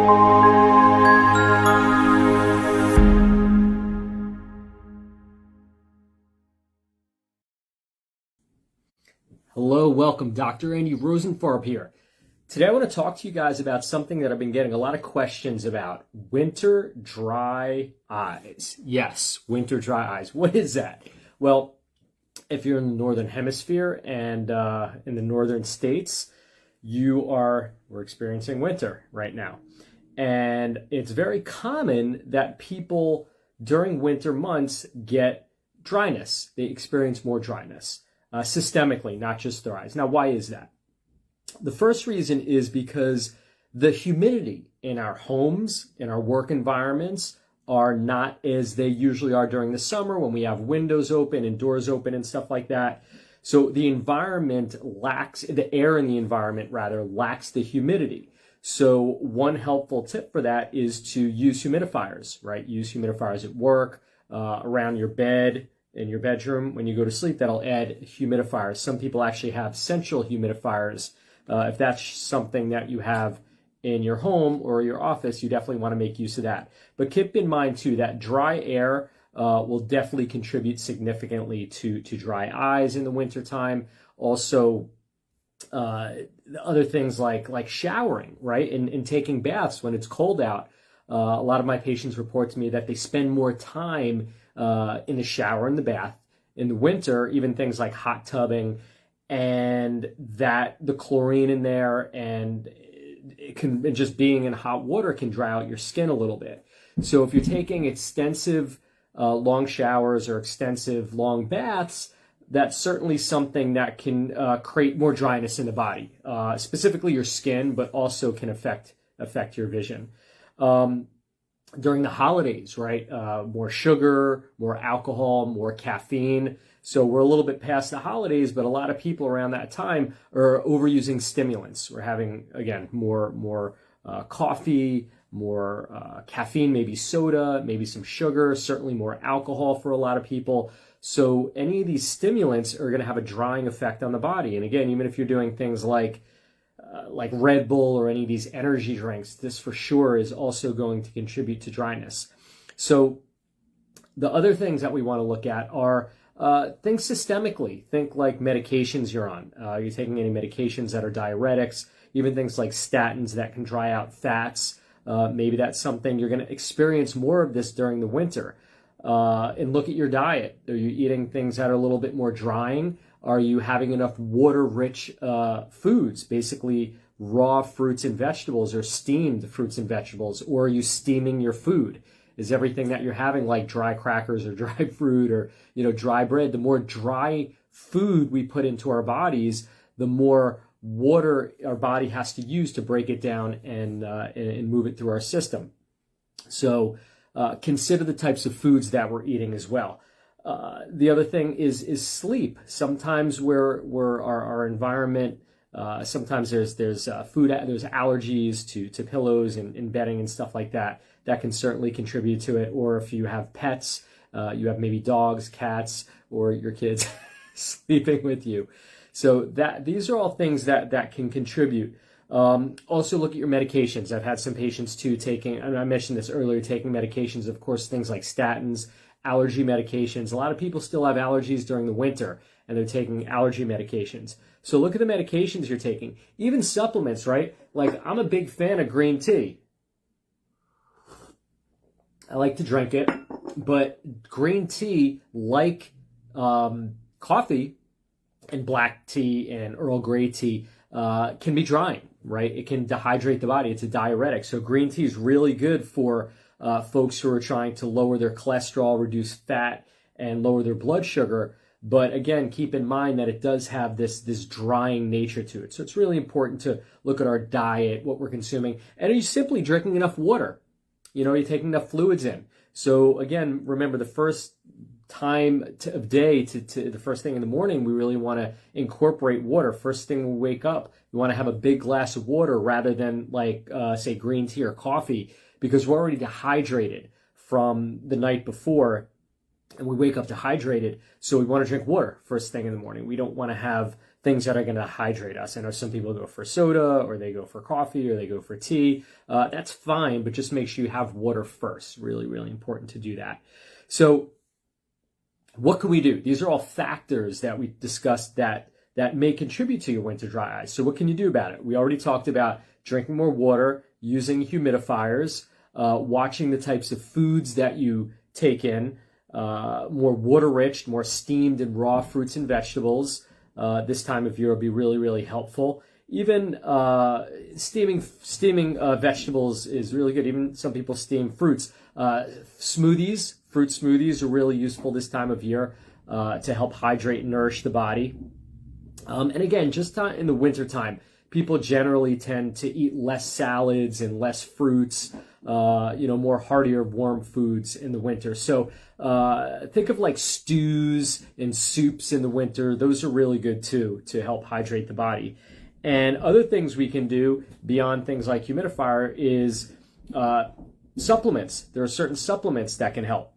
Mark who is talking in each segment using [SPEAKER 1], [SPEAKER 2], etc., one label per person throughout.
[SPEAKER 1] Hello, welcome. Dr. Andy Rosenfarb here. Today I want to talk to you guys about something that I've been getting a lot of questions about. Winter dry eyes. Yes, winter dry eyes. What is that? Well, if you're in the Northern Hemisphere and in the northern states, we're experiencing winter right now. And it's very common that people during winter months get dryness. They experience more dryness. Systemically, not just their eyes. Now, why is that? The first reason is because the humidity in our homes, in our work environments, are not as they usually are during the summer when we have windows open and doors open and stuff like that. So the air in the environment rather lacks the humidity. So one helpful tip for that is to use humidifiers, right? Use humidifiers at work, around your bed, in your bedroom. When you go to sleep, that'll add humidifiers. Some people actually have central humidifiers. If that's something that you have in your home or your office, you definitely want to make use of that. But keep in mind too, that dry air will definitely contribute significantly to dry eyes in the wintertime. Also, other things like showering, right? And taking baths when it's cold out. A lot of my patients report to me that they spend more time in the shower, in the bath, in the winter, even things like hot tubbing, and that the chlorine in there and just being in hot water can dry out your skin a little bit. So if you're taking extensive long showers or extensive long baths, that's certainly something that can create more dryness in the body, specifically your skin, but also can affect your vision. During the holidays, right? More sugar, more alcohol, more caffeine. So we're a little bit past the holidays, but a lot of people around that time are overusing stimulants. We're having, again, more coffee, more caffeine, maybe soda, maybe some sugar, certainly more alcohol for a lot of people. So any of these stimulants are going to have a drying effect on the body. And again, even if you're doing things like Red Bull or any of these energy drinks, this for sure is also going to contribute to dryness. So the other things that we want to look at are things systemically. Think like medications you're on. You're taking any medications that are diuretics, even things like statins that can dry out fats. Maybe that's something you're going to experience more of this during the winter. And look at your diet. Are you eating things that are a little bit more drying? Are you having enough water-rich foods, basically raw fruits and vegetables or steamed fruits and vegetables? Or are you steaming your food? Is everything that you're having like dry crackers or dry fruit or dry bread? The more dry food we put into our bodies, the more water our body has to use to break it down and move it through our system. So consider the types of foods that we're eating as well. The other thing is sleep. Sometimes our environment, sometimes there's allergies to pillows and bedding and stuff like that. That can certainly contribute to it. Or if you have pets, you have maybe dogs, cats, or your kids sleeping with you. So these are all things that can contribute. Also look at your medications. I've had some patients too taking, and I mentioned this earlier, taking medications, of course, things like statins, allergy medications. A lot of people still have allergies during the winter and they're taking allergy medications. So look at the medications you're taking. Even supplements, right? Like I'm a big fan of green tea. I like to drink it, but green tea, like coffee and black tea and Earl Grey tea, can be drying, right? It can dehydrate the body. It's a diuretic. So green tea is really good for folks who are trying to lower their cholesterol, reduce fat, and lower their blood sugar. But again, keep in mind that it does have this drying nature to it. So it's really important to look at our diet, what we're consuming. And are you simply drinking enough water? Are you taking enough fluids in? So again, remember the first time of day to the first thing in the morning, we really want to incorporate water. First thing we wake up, we want to have a big glass of water rather than say green tea or coffee, because we're already dehydrated from the night before and we wake up dehydrated. So we want to drink water first thing in the morning. We don't want to have things that are going to hydrate us. I know some people go for soda, or they go for coffee, or they go for tea. That's fine, but just make sure you have water first. Really, really important to do that. So what can we do? These are all factors that we discussed that may contribute to your winter dry eyes. So what can you do about it? We already talked about drinking more water, using humidifiers, watching the types of foods that you take in, more water-rich, more steamed and raw fruits and vegetables. This time of year will be really, really helpful. Even steaming vegetables is really good. Even some people steam fruits. Fruit smoothies are really useful this time of year to help hydrate and nourish the body. And again, just in the wintertime, people generally tend to eat less salads and less fruits, more heartier, warm foods in the winter. So think of like stews and soups in the winter. Those are really good too, to help hydrate the body. And other things we can do beyond things like humidifier is supplements. There are certain supplements that can help,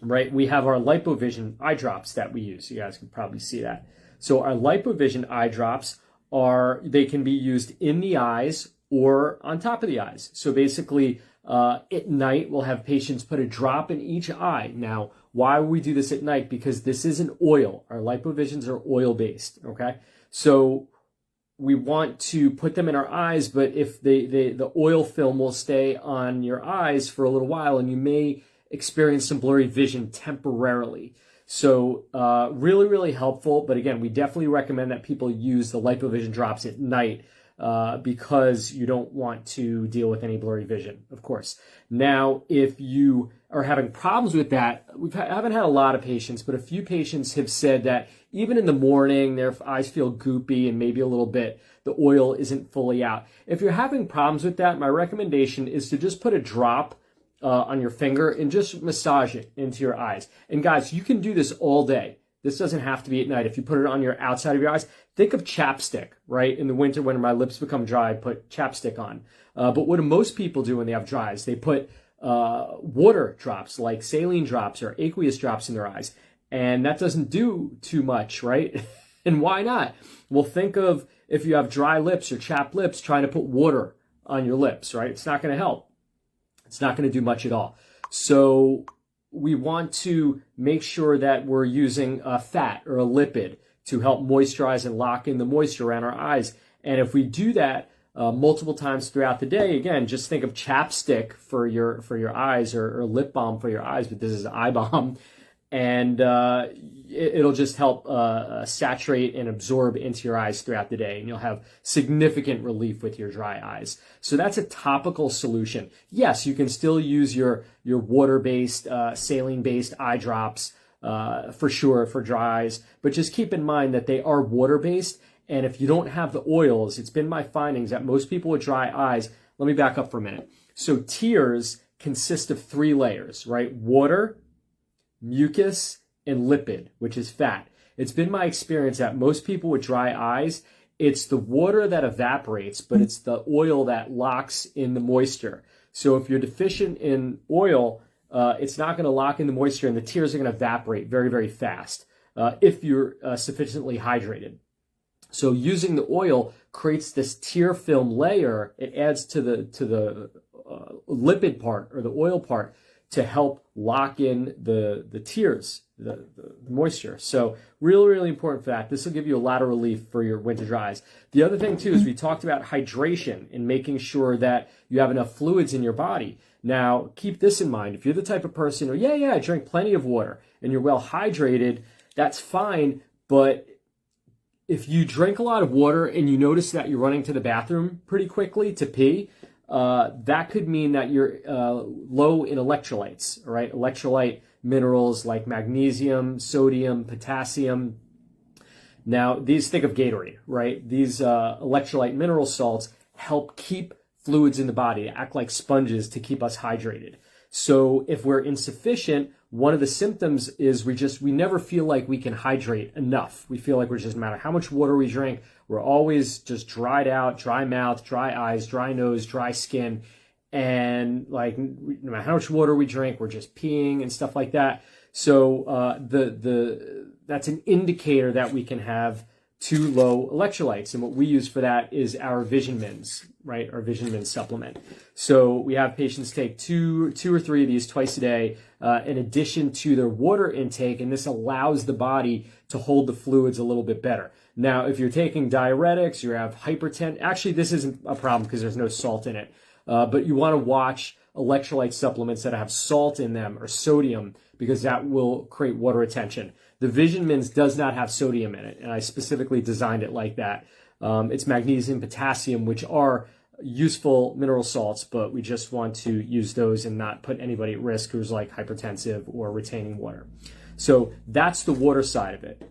[SPEAKER 1] right? We have our LipoVision eye drops that we use. You guys can probably see that. So our LipoVision eye drops they can be used in the eyes or on top of the eyes. So basically, at night, we'll have patients put a drop in each eye. Now, why would we do this at night? Because this is an oil. Our LipoVisions are oil-based, okay? So we want to put them in our eyes, but if the oil film will stay on your eyes for a little while, and you may experience some blurry vision temporarily. So really, really helpful. But again, we definitely recommend that people use the LipoVision drops at night because you don't want to deal with any blurry vision, of course. Now, if you are having problems with that, haven't had a lot of patients, but a few patients have said that even in the morning, their eyes feel goopy and maybe a little bit, the oil isn't fully out. If you're having problems with that, my recommendation is to just put a drop on your finger and just massage it into your eyes. And guys, you can do this all day. This doesn't have to be at night. If you put it on your outside of your eyes, think of chapstick, right? In the winter when my lips become dry, I put chapstick on. But what do most people do when they have dry eyes? They put water drops like saline drops or aqueous drops in their eyes. And that doesn't do too much, right? And why not? Well, think of if you have dry lips or chapped lips, trying to put water on your lips, right? It's not going to help. It's not going to do much at all. So we want to make sure that we're using a fat or a lipid to help moisturize and lock in the moisture around our eyes. And if we do that multiple times throughout the day, again, just think of chapstick for your eyes or lip balm for your eyes, but this is eye balm. And it'll just help saturate and absorb into your eyes throughout the day, and you'll have significant relief with your dry eyes. So that's a topical solution. Yes, you can still use your water-based, saline-based eye drops for sure for dry eyes, but just keep in mind that they are water-based, and if you don't have the oils, it's been my findings that most people with dry eyes, let me back up for a minute. So tears consist of 3 layers, right? Water, mucus, and lipid, which is fat. It's been my experience that most people with dry eyes, it's the water that evaporates, but it's the oil that locks in the moisture. So if you're deficient in oil, it's not going to lock in the moisture, and the tears are going to evaporate very, very fast if you're sufficiently hydrated. So using the oil creates this tear film layer. It adds to the lipid part or the oil part to help lock in the tears, the moisture. So really, really important for that. This will give you a lot of relief for your winter dry eyes. The other thing too is we talked about hydration and making sure that you have enough fluids in your body. Now, keep this in mind. If you're the type of person who, I drink plenty of water and you're well hydrated, that's fine. But if you drink a lot of water and you notice that you're running to the bathroom pretty quickly to pee, that could mean that you're low in electrolytes, all right? Electrolyte minerals like magnesium, sodium, potassium. Now, think of Gatorade, right? These electrolyte mineral salts help keep fluids in the body, act like sponges to keep us hydrated. So if we're insufficient, one of the symptoms is we never feel like we can hydrate enough. We feel like no matter how much water we drink, we're always just dried out, dry mouth, dry eyes, dry nose, dry skin. And like, no matter how much water we drink, we're just peeing and stuff like that. So that's an indicator that we can have too low electrolytes. And what we use for that is our Vision Mins, right? Our Vision Mins supplement. So we have patients take two or three of these twice a day in addition to their water intake, and this allows the body to hold the fluids a little bit better. Now, if you're taking diuretics, you have hypertension. Actually, this isn't a problem because there's no salt in it. But you want to watch electrolyte supplements that have salt in them or sodium, because that will create water retention. The Vision Mins does not have sodium in it, and I specifically designed it like that. It's magnesium, potassium, which are useful mineral salts, but we just want to use those and not put anybody at risk who's like hypertensive or retaining water. So that's the water side of it.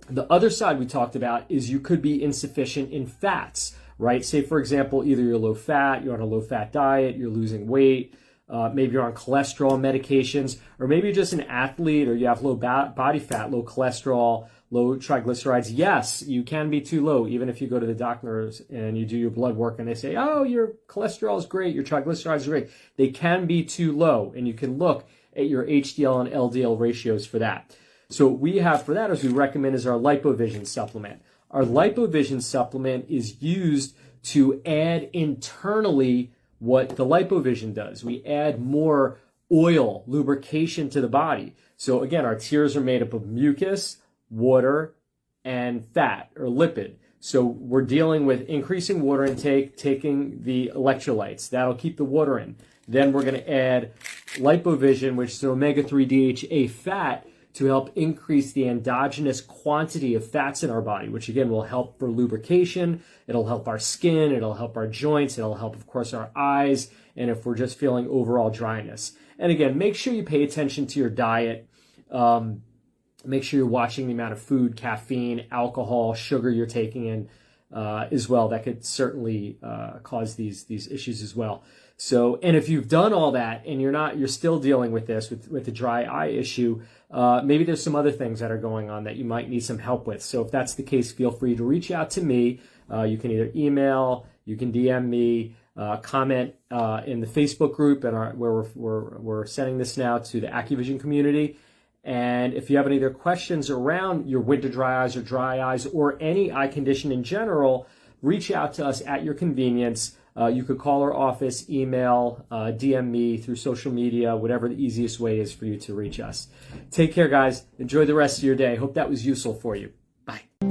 [SPEAKER 1] The other side we talked about is you could be insufficient in fats, right? Say, for example, either you're low fat, you're on a low fat diet, you're losing weight, maybe you're on cholesterol medications, or maybe you're just an athlete or you have low body fat, low cholesterol, low triglycerides. Yes, you can be too low, even if you go to the doctors and you do your blood work and they say, oh, your cholesterol is great, your triglycerides are great. They can be too low, and you can look at your HDL and LDL ratios for that. So what we have for that, as we recommend, is our LipoVision supplement. Our LipoVision supplement is used to add internally what the LipoVision does. We add more oil, lubrication to the body. So again, our tears are made up of mucus, water, and fat or lipid. So we're dealing with increasing water intake, taking the electrolytes. That'll keep the water in. Then we're going to add LipoVision, which is an omega-3 DHA fat, to help increase the endogenous quantity of fats in our body, which again will help for lubrication. It'll help our skin. It'll help our joints. It'll help, of course, our eyes, and if we're just feeling overall dryness. And again, make sure you pay attention to your diet. Make sure you're watching the amount of food, caffeine, alcohol, sugar you're taking in as well. That could certainly cause these issues as well. So, and if you've done all that and you're still dealing with this, with the dry eye issue, maybe there's some other things that are going on that you might need some help with. So if that's the case, feel free to reach out to me. You can either email, you can DM me, comment in the Facebook group and where we're sending this now to the AccuVision community. And if you have any other questions around your winter dry eyes or dry eyes or any eye condition in general, reach out to us at your convenience. You could call our office, email, DM me through social media, whatever the easiest way is for you to reach us. Take care, guys. Enjoy the rest of your day. Hope that was useful for you. Bye.